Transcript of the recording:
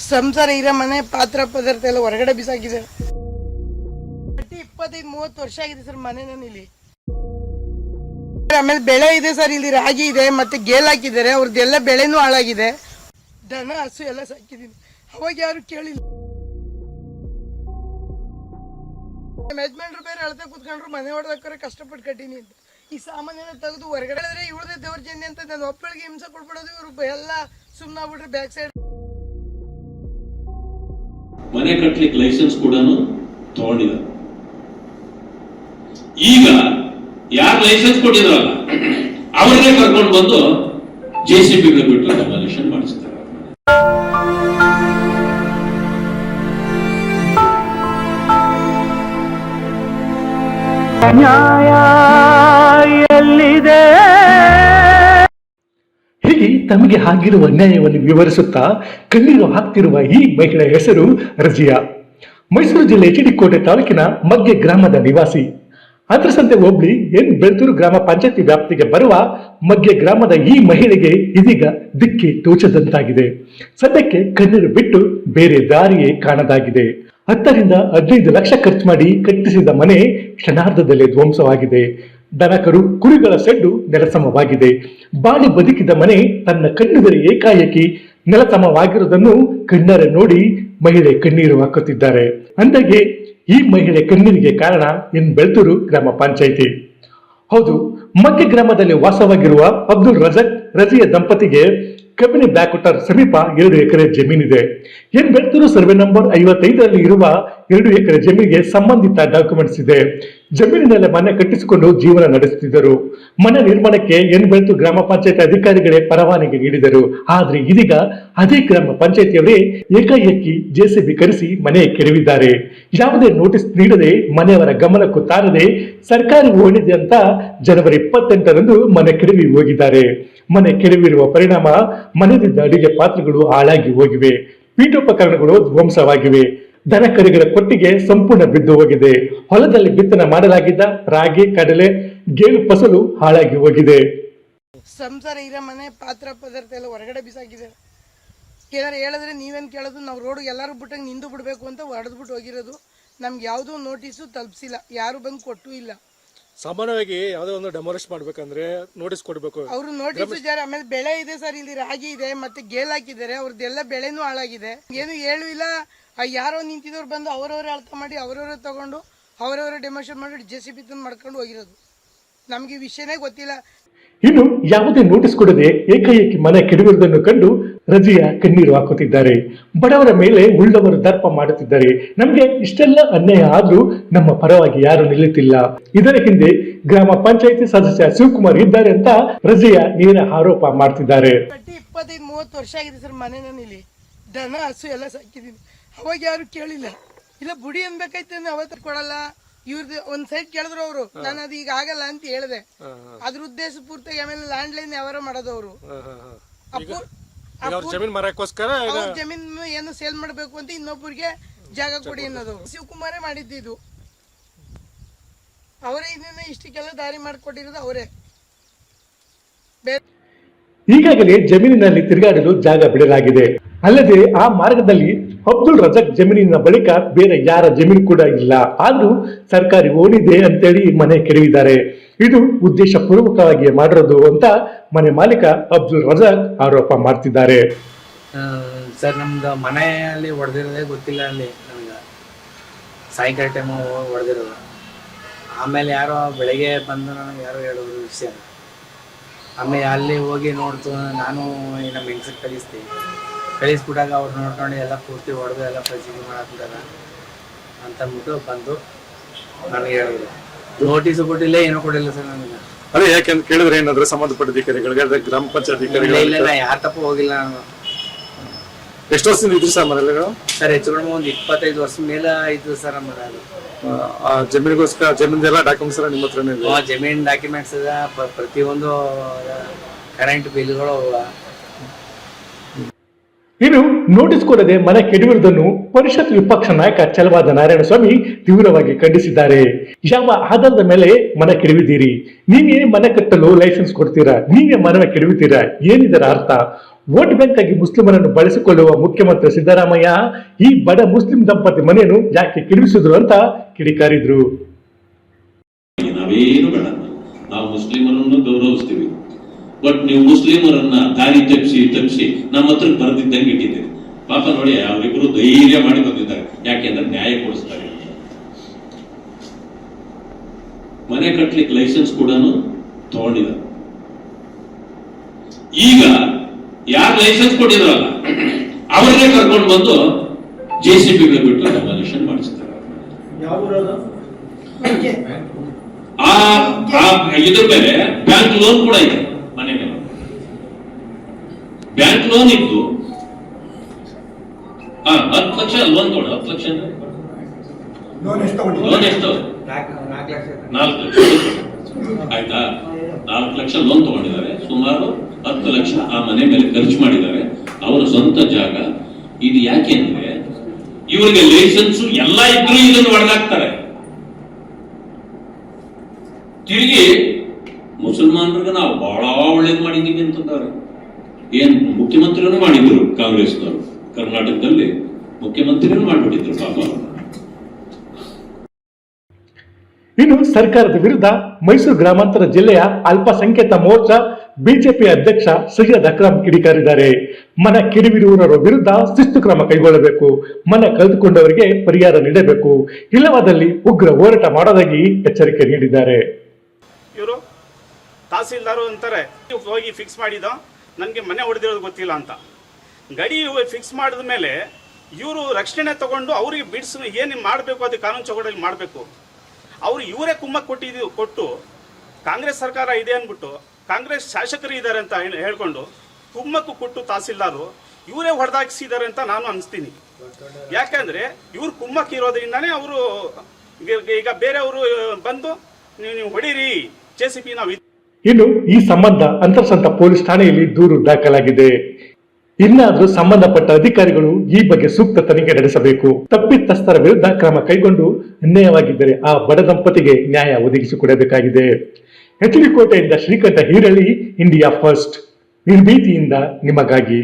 ಸಂಸಾರ ಇರೋ ಮನೆ ಪಾತ್ರ ಪದಾರ್ಥ ಎಲ್ಲ ಹೊರಗಡೆ ಬಿಸಾಕಿದ್ದಾರೆ. 25-30 ವರ್ಷ ಆಗಿದೆ ಸರ್ ಮನೆ ಇಲ್ಲಿ. ಆಮೇಲೆ ಬೆಳೆ ಇದೆ ಸರ್, ಇಲ್ಲಿ ರಾಗಿ ಇದೆ, ಮತ್ತೆ ಗೇಲ್ ಹಾಕಿದ್ದಾರೆ. ಅವ್ರದ್ದೆಲ್ಲ ಬೆಳೆನೂ ಹಾಳಾಗಿದೆ. ದನ ಹಸು ಎಲ್ಲ ಸಾಕಿದೀನಿ, ಅವಾಗ ಯಾರು ಕೇಳಿಲ್ಲ. ಯಜಮಾನ್ರು ಬೇರೆ ಅಳತೆ ಕೂತ್ಕೊಂಡ್ರು, ಮನೆ ಹೊಡೆದಕ್ರೆ ಕಷ್ಟಪಟ್ಟು ಕಟ್ಟೀನಿ ಅಂತ. ಈ ಸಾಮಾನ್ಯನ ತೆಗೆದು ಹೊರಗಡೆ ಇವ್ರದೇ ದೌರ್ಜನ್ಯ ಅಂತ ನಾನು ಒಬ್ಬಳಿಗೆ ಹಿಂಸೆ ಕೊಡ್ಬಿಡೋದು. ಇವ್ರು ಎಲ್ಲ ಸುಮ್ಮನಾಗ್ಬಿಟ್ರೆ ಬ್ಯಾಕ್ ಸೈಡ್. ಮನೆ ಕಟ್ಲಿಕ್ಕೆ ಲೈಸೆನ್ಸ್ ಕೂಡ ತಗೊಂಡಿಲ್ಲ. ಈಗ ಯಾರು ಲೈಸೆನ್ಸ್ ಕೊಟ್ಟಿದ್ರಲ್ಲ ಅವ್ರನ್ನೇ ಕರ್ಕೊಂಡು ಬಂದು JCB ಬಿಟ್ಟು ಡೆಮಾಲಿಷನ್ ಮಾಡಿಸ್ತಾರೆ. ನ್ಯಾಯ ಎಲ್ಲಿದೆ? ಹೀಗೆ ತಮಗೆ ಆಗಿರುವ ಅನ್ಯಾಯವನ್ನು ವಿವರಿಸುತ್ತಾ ಕಣ್ಣೀರು ಹಾಕ್ತಿರುವ ಈ ಮಹಿಳೆಯ ಹೆಸರು ರಜಿಯಾ. ಮೈಸೂರು ಜಿಲ್ಲೆ ಚಿಡಿಕೋಟೆ ತಾಲೂಕಿನ ಮಗ್ಗೆ ಗ್ರಾಮದ ನಿವಾಸಿ. ಅದ್ರಸಂತೆ ಹೋಬಳಿ ಬೆಳ್ತೂರು ಗ್ರಾಮ ಪಂಚಾಯತಿ ವ್ಯಾಪ್ತಿಗೆ ಬರುವ ಮಗ್ಗೆ ಗ್ರಾಮದ ಈ ಮಹಿಳೆಗೆ ಇದೀಗ ದಿಕ್ಕಿ ತೋಚದಂತಾಗಿದೆ. ಸದ್ಯಕ್ಕೆ ಕಣ್ಣೀರು ಬಿಟ್ಟು ಬೇರೆ ದಾರಿಯೇ ಕಾಣದಾಗಿದೆ. 10 ರಿಂದ 15 ಲಕ್ಷ ಖರ್ಚು ಮಾಡಿ ಕಟ್ಟಿಸಿದ ಮನೆ ಕ್ಷಣಾರ್ಧದಲ್ಲೇ ಧ್ವಂಸವಾಗಿದೆ. ದನಕರು ಕುರಿಗಳ ಸೆಡ್ಡು ನೆಲಸಮವಾಗಿದೆ. ಬಾಳಿ ಬದುಕಿದ ಮನೆ ತನ್ನ ಕಣ್ಣುದರೆ ಏಕಾಏಕಿ ನೆಲಸಮವಾಗಿರುವುದನ್ನು ಕಣ್ಣಾರೆ ನೋಡಿ ಮಹಿಳೆ ಕಣ್ಣೀರು ಹಾಕುತ್ತಿದ್ದಾರೆ. ಅಂದಾಗೆ ಈ ಮಹಿಳೆ ಕಣ್ಣೀರಿಗೆ ಕಾರಣ ಬೆಳ್ತೂರು ಗ್ರಾಮ ಪಂಚಾಯಿತಿ. ಹೌದು, ಮಗ್ಗೆ ಗ್ರಾಮದಲ್ಲಿ ವಾಸವಾಗಿರುವ ಅಬ್ದುಲ್ ರಜಾಕ್ ರಜಿಯಾ ದಂಪತಿಗೆ ಕಬಿನಿ ಬ್ಯಾಕ್ವಾಟರ್ ಸಮೀಪ 2 ಎಕರೆ ಜಮೀನಿದೆ. ಬೆಳ್ತೂರು ಸರ್ವೆ ನಂಬರ್ 55ರಲ್ಲಿ ಇರುವ 2 ಎಕರೆ ಜಮೀನಿಗೆ ಸಂಬಂಧಿತ ಡಾಕ್ಯುಮೆಂಟ್ಸ್ ಇದೆ. ಜಮೀನಿನಲ್ಲಿ ಮನೆ ಕಟ್ಟಿಸಿಕೊಂಡು ಜೀವನ ನಡೆಸುತ್ತಿದ್ದರು. ಮನೆ ನಿರ್ಮಾಣಕ್ಕೆ ಬೆಳ್ತೂರು ಗ್ರಾಮ ಪಂಚಾಯತ್ ಅಧಿಕಾರಿಗಳೇ ಪರವಾನಗಿ ನೀಡಿದರು. ಆದ್ರೆ ಇದೀಗ ಅದೇ ಗ್ರಾಮ ಪಂಚಾಯತಿಯವರೇ ಏಕಾಏಕಿ JCB ಕರೆಸಿ ಮನೆ ಕೆಡವಿದ್ದಾರೆ. ಯಾವುದೇ ನೋಟಿಸ್ ನೀಡದೆ ಮನೆಯವರ ಗಮನಕ್ಕೂ ತಾರದೆ ಸರ್ಕಾರಿ ಓಣಿದೆ ಅಂತ ಜನವರಿ 28ರಂದು ಮನೆ ಕೆಡವಿ ಹೋಗಿದ್ದಾರೆ. ಮನೆ ಕೆಡವಿರುವ ಪರಿಣಾಮ ಮನೆಯಿಂದ ಅಡಿಗೆ ಪಾತ್ರೆಗಳು ಹಾಳಾಗಿ ಹೋಗಿವೆ. ಪೀಠೋಪಕರಣಗಳು ಧ್ವಂಸವಾಗಿವೆ. ದನ ಕರುಗಳ ಕೊಟ್ಟಿಗೆ ಸಂಪೂರ್ಣ ಬಿದ್ದು ಹೋಗಿದೆ. ಹೊಲದಲ್ಲಿ ಬಿತ್ತನೆ ಮಾಡಲಾಗಿದ್ದ ರಾಗಿ, ಕಡಲೆ, ಗೇಳು ಫಸಲು ಹಾಳಾಗಿ ಹೋಗಿದೆ. ಸಂಸಾರ ಇರೋ ಮನೆ ಪಾತ್ರ ಪದಾರ್ಥ ಎಲ್ಲ ಹೊರಗಡೆ ಬಿಸಾಕಿದ್ದಾರೆ. ಏನಾರು ಹೇಳಿದ್ರೆ ನೀವೇನ್ ಕೇಳೋದು? ನಾವು ರೋಡ್ ಎಲ್ಲರೂ ಬಿಟ್ಟಂಗೆ ನಿಂದು ಬಿಡ್ಬೇಕು ಅಂತ ಹೊಡೆದ್ಬಿಟ್ಟು ಹೋಗಿರೋದು. ನಮ್ಗೆ ಯಾವುದೂ ನೋಟಿಸು ತಲುಪಿಸಿಲ್ಲ, ಯಾರು ಬಂದು ಕೊಟ್ಟೂ ಇಲ್ಲ. ಸಾಮಾನ್ಯವಾಗಿ ಯಾವುದೋ ಒಂದು ಡೆಮಾಲಿಷ್ ಮಾಡ್ಬೇಕಂದ್ರೆ ನೋಟಿಸ್ ಕೊಡ್ಬೇಕು. ಅವರು ನೋಟಿಸ್ ಜಾರಿ. ಆಮೇಲೆ ಬೆಳೆ ಇದೆ ಸರ್, ಇಲ್ಲಿ ರಾಗಿ ಇದೆ, ಮತ್ತೆ ಗೇಲ್ ಹಾಕಿದ್ದಾರೆ. ಅವ್ರದ್ದೆಲ್ಲ ಬೆಳೆನೂ ಹಾಳಾಗಿದೆ. ಏನು ಹೇಳು ಇಲ್ಲ. ಯಾರೋ ನಿಂತಿದ್ದವ್ರು ಬಂದು ಅವರವರೇ ಅಳತೆ ಮಾಡಿ ಅವರವರೇ ತಗೊಂಡು ಅವರವರೇ ಡೆಮಾಲಿಷನ್ ಮಾಡಿ JCB ತಂದು ಮಾಡ್ಕೊಂಡು ಹೋಗಿರೋದು. ನಮ್ಗೆ ಈ ವಿಷಯನೇ ಗೊತ್ತಿಲ್ಲ. ಇನ್ನು ಯಾವುದೇ ನೋಟಿಸ್ ಕೊಡದೆ ಏಕಾಏಕಿ ಮನೆ ಕೆಡವಿರುವುದನ್ನು ಕಂಡು ರಜಿಯಾ ಕಣ್ಣೀರು ಹಾಕುತ್ತಿದ್ದಾರೆ. ಬಡವರ ಮೇಲೆ ಉಳ್ಳವರು ದರ್ಪ ಮಾಡುತ್ತಿದ್ದಾರೆ. ನಮ್ಗೆ ಇಷ್ಟೆಲ್ಲ ಅನ್ಯಾಯ ಆದ್ರೂ ನಮ್ಮ ಪರವಾಗಿ ಯಾರು ನಿಲ್ಲುತ್ತಿಲ್ಲ. ಇದರ ಹಿಂದೆ ಗ್ರಾಮ ಪಂಚಾಯತಿ ಸದಸ್ಯ ಶಿವಕುಮಾರ್ ಇದ್ದಾರೆ ಅಂತ ರಜಿಯಾ ನೇರ ಆರೋಪ ಮಾಡ್ತಿದ್ದಾರೆ. 25-30 ವರ್ಷ ಆಗಿದೆ ಸರ್ ಮನೆ ಇಲ್ಲಿ. ದನ ಹಸು ಎಲ್ಲ ಸಾಕಿದೀನಿ, ಅವಾಗ ಯಾರು ಕೇಳಿಲ್ಲ. ಇಲ್ಲ ಬುಡಿ ಅನ್ಬೇಕಾಯ್ತು ಅವತ್ತು ಕೊಡಲ್ಲ. ಇವ್ರದ್ದು ಒಂದ್ ಸೈಡ್ ಕೇಳಿದ್ರು ಅವರು. ನಾನು ಅದು ಈಗ ಆಗಲ್ಲ ಅಂತ ಹೇಳಿದೆ. ಅದ್ರ ಉದ್ದೇಶ ಪೂರ್ತಿ ಆಮೇಲೆ ಲ್ಯಾಂಡ್ ಲೈನ್ ಯಾವಾರ ಮಾಡೋದವ್ರು. ಜಮೀನು ಏನು ಸೇಲ್ ಮಾಡ್ಬೇಕು ಅಂತ ಇನ್ನೊಬ್ಬರಿಗೆ ಜಾಗ ಕೊಡಿ ಅನ್ನೋದು. ಶಿವಕುಮಾರೇ ಮಾಡಿದ್ದು. ಅವರೇ ಇದನ್ನ ಇಷ್ಟಕ್ಕೆಲ್ಲ ದಾರಿ ಮಾಡಿಕೊಟ್ಟಿರೋದು ಅವರೇ. ಈಗಾಗಲೇ ಜಮೀನಿನಲ್ಲಿ ತಿರುಗಾಡಲು ಜಾಗ ಬಿಡಲಾಗಿದೆ. ಅಲ್ಲದೆ ಆ ಮಾರ್ಗದಲ್ಲಿ ಅಬ್ದುಲ್ ರಜಾಕ್ ಜಮೀನಿನ ಬಳಿಕ ಬೇರೆ ಯಾರ ಜಮೀನು ಕೂಡ ಇಲ್ಲ. ಆದ್ರೂ ಸರ್ಕಾರಿ ಓಣಿದೆ ಅಂತೇಳಿ ಮನೆ ಕೆಡವಿದ್ದಾರೆ. ಇದು ಉದ್ದೇಶ ಪೂರ್ವಕವಾಗಿ ಮಾಡಿರೋದು ಅಂತ ಮನೆ ಮಾಲೀಕ ಅಬ್ದುಲ್ ರಜಾಕ್ ಆರೋಪ ಮಾಡ್ತಿದ್ದಾರೆ. ಸರ್, ನಮ್ದು ಮನೆಯಲ್ಲಿ ಹೊಡೆದಿರೋದೇ ಗೊತ್ತಿಲ್ಲ. ಅಲ್ಲಿ ನನಗೆ ಸಾಯಂಕಾಲ ಟೈಮು ಹೊಡೆದಿರೋದು. ಆಮೇಲೆ ಯಾರೋ ಬೆಳಗ್ಗೆ ಬಂದು ನನಗೆ ಯಾರೋ ಹೇಳಿದ್ರು ವಿಷಯ. ಆಮೇಲೆ ಅಲ್ಲಿ ಹೋಗಿ ನೋಡ್ತು. ನಾನು ನಮ್ಮ ಹೆಂಗಸರು ಕಳಿಸ್ಬಿಟ್ಟಾಗ ಅವ್ರು ನೋಡ್ಕೊಂಡು ಎಲ್ಲ ಪೂರ್ತಿ ಹೊಡೆದು ಎಲ್ಲ ಪರಿಸ್ಥಿತಿ ಮಾಡಾಕ್ಬಿಟ್ಟಾರ ಅಂತಂದ್ಬಿಟ್ಟು ಬಂದು ನನಗೆ ಹೇಳಿದ್ರು. ನೋಟಿಸು ಕೊಟ್ಟಿಲ್ಲ, ಏನೂ ಕೊಟ್ಟಿಲ್ಲ ಸರ್ ನನಗೆ. ಅದೇ ಯಾಕೆಂತ ಕೇಳಿದ್ರೆ ಏನಾದ್ರು ಸಂಬಂಧಪಟ್ಟ ಅಧಿಕಾರಿಗಳಿಗೆ, ಗ್ರಾಮ ಪಂಚಾಯತ್ ಅಧಿಕಾರಿಗಳು? ಇಲ್ಲ, ಯಾರ ತಪ್ಪು ಹೋಗಿಲ್ಲ ನಾನು. ಎಷ್ಟು ವರ್ಷದಿಂದ ಇದ್ರಿ ಸರ್ ಮನೇಲಿ? ಸರ್ ಹೆಚ್ಚು ಕಡಿಮೆ ಒಂದು 25 ವರ್ಷ ಮೇಲೆ ಇದ್ದು ಸರ್ ನಮ್ಮ ಮನೆಯಲ್ಲಿ. ಜಮೀನಿಗೋಸ್ಕರ ಜಮೀನ್ದೆಲ್ಲ ಡಾಕ್ಯುಮೆಂಟ್ಸ್ ಎಲ್ಲ ನಿಮ್ಮ ಹತ್ರನೇ ಇದೆ? ಜಮೀನ್ ಡಾಕ್ಯುಮೆಂಟ್ಸ್ ಇದೆ, ಪ್ರತಿಯೊಂದು ಕರೆಂಟ್ ಬಿಲ್ಗಳು. ಇನ್ನು ನೋಟಿಸ್ ಕೊಡದೆ ಮನೆ ಕೆಡವಿರುವುದನ್ನು ಪರಿಷತ್ ವಿಪಕ್ಷ ನಾಯಕ ಛಲವಾದ ನಾರಾಯಣಸ್ವಾಮಿ ತೀವ್ರವಾಗಿ ಖಂಡಿಸಿದ್ದಾರೆ. ಯಾವ ಆಧಾರದ ಮೇಲೆ ಮನೆ ಕೆಡವಿದ್ದೀರಿ? ನೀವೇ ಮನೆ ಕಟ್ಟಲು ಲೈಸೆನ್ಸ್ ಕೊಡ್ತೀರಾ? ನೀವೇ ಮನೆ ಕೆಡವಿತೀರಾ? ಏನಿದರ ಅರ್ಥ? ವೋಟ್ ಬ್ಯಾಂಕ್ ಆಗಿ ಮುಸ್ಲಿಮರನ್ನು ಬಳಸಿಕೊಳ್ಳುವ ಮುಖ್ಯಮಂತ್ರಿ ಸಿದ್ದರಾಮಯ್ಯ ಈ ಬಡ ಮುಸ್ಲಿಂ ದಂಪತಿ ಮನೆಯನ್ನು ಯಾಕೆ ಕೆಡವಿಸಿದ್ರು ಅಂತ ಕಿಡಿಕಾರಿದ್ರು. ನಾವೇನು ಬೇಡ, ನಾವು ಮುಸ್ಲಿಮರನ್ನು ಗೌರವಿಸ್ತೀವಿ, ಬಟ್ ನೀವು ಮುಸ್ಲಿಮರನ್ನ ದಾರಿ ತಪ್ಪಿಸಿ ನಮ್ಮ ಹತ್ರ ಬರೆದಿದ್ದಂಗೆ ಇಟ್ಟಿದ್ದೀರಿ. ಪಾಪ ನೋಡಿ, ಅವರಿಬ್ಬರು ಧೈರ್ಯ ಮಾಡಿ ಬಂದಿದ್ದಾರೆ, ಯಾಕೆಂದ್ರೆ ನ್ಯಾಯ ಕೊಡಿಸ್ತಾರೆ. ಮನೆ ಕಟ್ಲಿಕ್ಕೆ ಲೈಸೆನ್ಸ್ ಕೂಡ ತಗೊಂಡಿದ್ದಾರೆ. ಈಗ ಯಾರು ಲೈಸೆನ್ಸ್ ಕೊಟ್ಟಿದ್ರಲ್ಲ ಅವರನ್ನೇ ಕರ್ಕೊಂಡು ಬಂದು JCB ಬಿಟ್ಟು ಡೆಮಾಲಿಷನ್ ಮಾಡಿಸ್ತಾರೆ. ಇದ್ರ ಮೇಲೆ ಬ್ಯಾಂಕ್ ಲೋನ್ ಕೂಡ ಇದೆ, ಮನೆ ಮೇಲೆ ಬ್ಯಾಂಕ್ ಲೋನ್ ಇದ್ದು 10 ಲಕ್ಷ ಲೋನ್ ತಗೊಂಡು 10 ಲಕ್ಷ ಲೋನ್ ಎಷ್ಟು 4 ಲಕ್ಷ ಆಯ್ತಾ. 4 ಲಕ್ಷ ಲೋನ್ ತಗೊಂಡಿದ್ದಾರೆ, ಸುಮಾರು 10 ಲಕ್ಷ ಆ ಮನೆ ಮೇಲೆ ಖರ್ಚು ಮಾಡಿದ್ದಾರೆ. ಅವರ ಸ್ವಂತ ಜಾಗ ಇದು. ಯಾಕೆ ಅಂದ್ರೆ ಇವರಿಗೆ ಲೈಸೆನ್ಸ್ ಎಲ್ಲ ಇದ್ರು ಇದನ್ನು ಹೊಡೆದಾಕ್ತಾರೆ. ತಿರುಗಿ ಮುಸಲ್ಮಾನರಿಗೆ ನಾವು ಬಹಳ ಒಳ್ಳೇದು ಮಾಡಿದ್ದೀವಿ ಅಂತಂದವ್ರೆ. ಏನ್ ಮುಖ್ಯಮಂತ್ರಿನೂ ಮಾಡಿದ್ರು ಕಾಂಗ್ರೆಸ್ನವರು, ಕರ್ನಾಟಕದಲ್ಲಿ ಮುಖ್ಯಮಂತ್ರಿನೂ ಮಾಡಿಬಿಟ್ಟಿದ್ರು ಪಾಪ. ಇನ್ನು ಸರ್ಕಾರದ ವಿರುದ್ಧ ಮೈಸೂರು ಗ್ರಾಮಾಂತರ ಜಿಲ್ಲೆಯ ಅಲ್ಪಸಂಖ್ಯಾತ ಮೋರ್ಚಾ ಬಿಜೆಪಿ ಅಧ್ಯಕ್ಷ ಸೈಯದ್ ಅಕ್ರಮ್ ಕಿಡಿಕಾರಿದ್ದಾರೆ. ಮನ ಕೆಡವಿರುವವರ ವಿರುದ್ಧ ಶಿಸ್ತು ಕ್ರಮ ಕೈಗೊಳ್ಳಬೇಕು, ಮನ ಕಳೆದುಕೊಂಡವರಿಗೆ ಪರಿಹಾರ ನೀಡಬೇಕು, ಇಲ್ಲವಾದಲ್ಲಿ ಉಗ್ರ ಹೋರಾಟ ಮಾಡೋದಾಗಿ ಎಚ್ಚರಿಕೆ ನೀಡಿದ್ದಾರೆ. ಇವರು ತಹಸೀಲ್ದಾರು ಅಂತಾರೆ, ಹೋಗಿ ಫಿಕ್ಸ್ ಮಾಡಿದ ನನಗೆ ಮನೆ ಹೊಡೆದಿರೋದು ಗೊತ್ತಿಲ್ಲ ಅಂತ. ಗಡಿ ಫಿಕ್ಸ್ ಮಾಡಿದ ಮೇಲೆ ಇವರು ರಕ್ಷಣೆ ತಗೊಂಡು ಅವರಿಗೆ ಬಿಡಿಸ್ ಏನು ಮಾಡಬೇಕು ಅದು ಕಾನೂನು ಚೌಕಟ್ಟಲ್ಲಿ ಮಾಡಬೇಕು. ಅವರು ಇವರೇ ಕುಮ್ಮಕ್ಕೆ ಕೊಟ್ಟು ಕಾಂಗ್ರೆಸ್ ಸರ್ಕಾರ ಇದೆ ಅಂದ್ಬಿಟ್ಟು ಕಾಂಗ್ರೆಸ್ ಶಾಸಕರು ಇದ್ದಾರೆ ಅಂತ ಹೇಳ್ಕೊಂಡು ಕುಮ್ಮಕ್ಕು ಕೊಟ್ಟು ತಹಸೀಲ್ದಾರು ಇವರೇ ಹೊಡೆದಾಕಿಸಿದ್ದಾರೆ ಅಂತ ನಾನು ಅನಿಸ್ತೀನಿ. ಯಾಕಂದ್ರೆ ಇವ್ರು ಕುಮ್ಮಕ್ಕೆ ಇರೋದ್ರಿಂದಾನೇ ಅವರು ಈಗ ಬೇರೆಯವರು ಬಂದು ನೀವು ಹೊಡೀರಿ JCB ನಾವು. ಇನ್ನು ಈ ಸಂಬಂಧ ಅಂತರ್ಸಂತ ಪೊಲೀಸ್ ಠಾಣೆಯಲ್ಲಿ ದೂರು ದಾಖಲಾಗಿದೆ. ಇನ್ನಾದ್ರೂ ಸಂಬಂಧಪಟ್ಟ ಅಧಿಕಾರಿಗಳು ಈ ಬಗ್ಗೆ ಸೂಕ್ತ ತನಿಖೆ ನಡೆಸಬೇಕು. ತಪ್ಪಿತಸ್ಥರ ವಿರುದ್ಧ ಕ್ರಮ ಕೈಗೊಂಡು ಅನ್ಯಾಯವಾಗಿದ್ದರೆ ಆ ಬಡ ದಂಪತಿಗೆ ನ್ಯಾಯ ಒದಗಿಸಿಕೊಡಬೇಕಾಗಿದೆ. HD ಕೋಟೆಯಿಂದ ಶ್ರೀಕಂಠ ಹೀರಳ್ಳಿ, ಇಂಡಿಯಾ ಫಸ್ಟ್, ನಿರ್ಭೀತಿಯಿಂದ ನಿಮಗಾಗಿ.